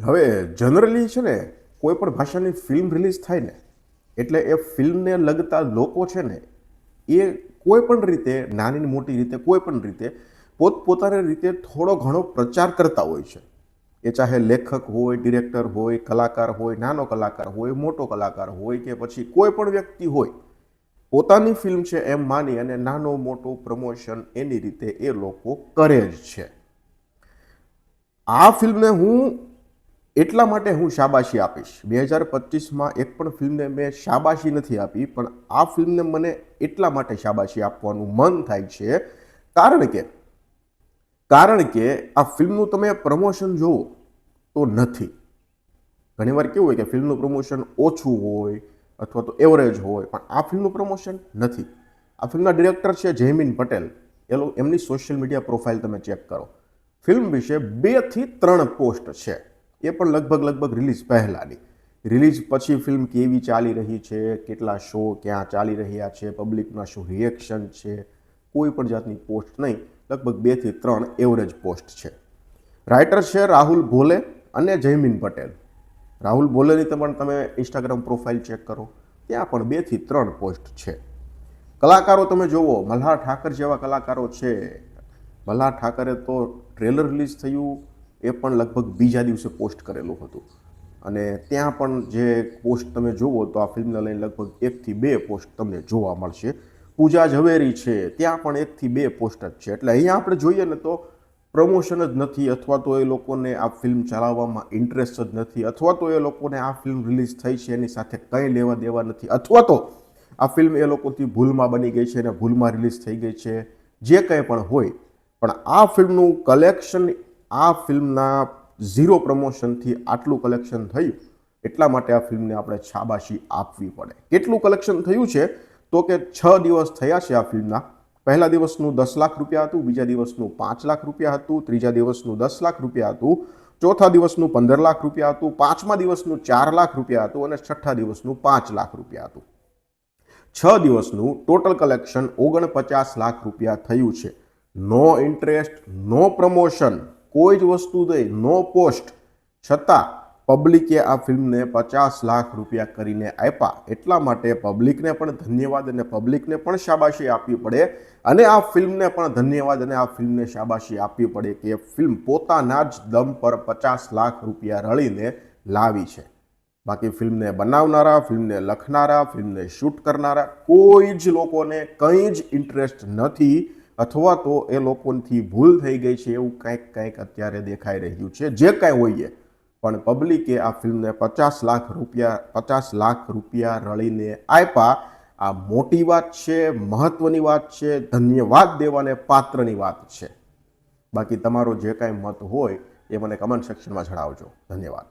હવે જનરલી છે ને કોઈ પણ ભાષાની ફિલ્મ રિલીઝ થાય ને એટલે એ ફિલ્મને લગતા લોકો છે ને એ કોઈ પણ રીતે નાની ને મોટી રીતે કોઈ પણ રીતે પોતપોતાની રીતે થોડો ઘણો પ્રચાર કરતા હોય છે. એ ચાહે લેખક હોય, ડિરેક્ટર હોય, કલાકાર હોય, નાનો કલાકાર હોય, મોટો કલાકાર હોય કે પછી કોઈ પણ વ્યક્તિ હોય, પોતાની ફિલ્મ છે એમ માની અને નાનો મોટો પ્રમોશન એની રીતે એ લોકો કરે જ છે. આ ફિલ્મને હું એટલા માટે હું શાબાશી આપીશ. 2025માં એક પણ ફિલ્મને મેં શાબાશી નથી આપી, પણ આ ફિલ્મને મને એટલા માટે શાબાશી આપવાનું મન થાય છે કારણ કે આ ફિલ્મનું તમે પ્રમોશન જુઓ તો નથી. ઘણીવાર કેવું હોય કે ફિલ્મનું પ્રમોશન ઓછું હોય અથવા તો એવરેજ હોય, પણ આ ફિલ્મનું પ્રમોશન નથી. આ ફિલ્મના ડિરેક્ટર છે જયમીન પટેલ. એમની સોશિયલ મીડિયા પ્રોફાઇલ તમે ચેક કરો. ફિલ્મ વિશે 2 થી 3 પોસ્ટ છે, એ પણ લગભગ રિલીઝ પહેલાંની. રિલીઝ પછી ફિલ્મ કેવી ચાલી રહી છે, કેટલા શો ક્યાં ચાલી રહ્યા છે, પબ્લિકના શું રિએક્શન છે, કોઈ પણ જાતની પોસ્ટ નહીં. લગભગ 2 થી 3 એવરેજ પોસ્ટ છે. રાઇટર છે રાહુલ ભોલે અને જયમીન પટેલ. રાહુલ ભોલેની પણ તમે ઇન્સ્ટાગ્રામ પ્રોફાઇલ ચેક કરો, ત્યાં પણ 2 થી 3 પોસ્ટ છે. કલાકારો તમે જુઓ, મલ્હાર ઠાકર જેવા કલાકારો છે. મલ્હાર ઠાકરે તો ટ્રેલર રિલીઝ થયું એ પણ લગભગ બીજા દિવસે પોસ્ટ કરેલું હતું, અને ત્યાં પણ જે પોસ્ટ તમે જુઓ તો આ ફિલ્મને લઈને લગભગ 1 થી 2 પોસ્ટ તમને જોવા મળશે. પૂજા ઝવેરી છે, ત્યાં પણ 1 થી 2 પોસ્ટ જ છે. એટલે અહીંયા આપણે જોઈએ ને તો પ્રમોશન જ નથી, અથવા તો એ લોકોને આ ફિલ્મ ચલાવવામાં ઇન્ટરેસ્ટ જ નથી, અથવા તો એ લોકોને આ ફિલ્મ રિલીઝ થઈ છે એની સાથે કંઈ લેવા દેવા નથી, અથવા તો આ ફિલ્મ એ લોકોથી ભૂલમાં બની ગઈ છે અને ભૂલમાં રિલીઝ થઈ ગઈ છે. જે કંઈ પણ હોય, પણ આ ફિલ્મનું કલેક્શન, આ ફિલ્મના 0 પ્રમોશનથી આટલું કલેક્શન થયું, એટલા માટે આ ફિલ્મને આપણે શાબાશી આપવી પડે. કેટલું કલેક્શન થયું છે તો કે 6 દિવસ થયા છે આ ફિલ્મના. પહેલા દિવસનું 10 લાખ રૂપિયા હતું, બીજા દિવસનું 5 લાખ રૂપિયા હતું, ત્રીજા દિવસનું 10 લાખ રૂપિયા હતું, ચોથા દિવસનું 15 લાખ રૂપિયા હતું, પાંચમા દિવસનું 4 લાખ રૂપિયા હતું અને છઠ્ઠા દિવસનું 5 લાખ રૂપિયા હતું. 6 દિવસનું ટોટલ કલેક્શન 49 લાખ રૂપિયા થયું છે. નો ઇન્ટરેસ્ટ, નો પ્રમોશન, કોઈ જ વસ્તુ નહીં, નો પોસ્ટ, છતાં પબ્લિકે આ ફિલ્મને 50 લાખ રૂપિયા કરીને આપ્યા. એટલા માટે પબ્લિકને પણ ધન્યવાદ અને પબ્લિકને પણ શાબાશી આપવી પડે, અને આ ફિલ્મને પણ ધન્યવાદ અને આ ફિલ્મને શાબાશી આપવી પડે કે ફિલ્મ પોતાના જ દમ પર 50 લાખ રૂપિયા રળીને લાવી છે. બાકી ફિલ્મને બનાવનારા, ફિલ્મને લખનારા, ફિલ્મને શૂટ કરનારા કોઈ જ લોકોને કંઈ જ ઇન્ટરેસ્ટ નથી, અથવા તો એ લોકોથી ભૂલ થઈ ગઈ છે એવું કંઈક અત્યારે દેખાઈ રહ્યું છે. જે કાંઈ હોઈએ, પણ પબ્લિકે આ ફિલ્મને 50 લાખ રૂપિયા રળીને આપ્યા. આ મોટી વાત છે, મહત્વની વાત છે, ધન્યવાદ દેવાને પાત્રની વાત છે. બાકી તમારો જે કાંઈ મત હોય એ મને કમેન્ટ સેક્શનમાં જણાવજો. ધન્યવાદ.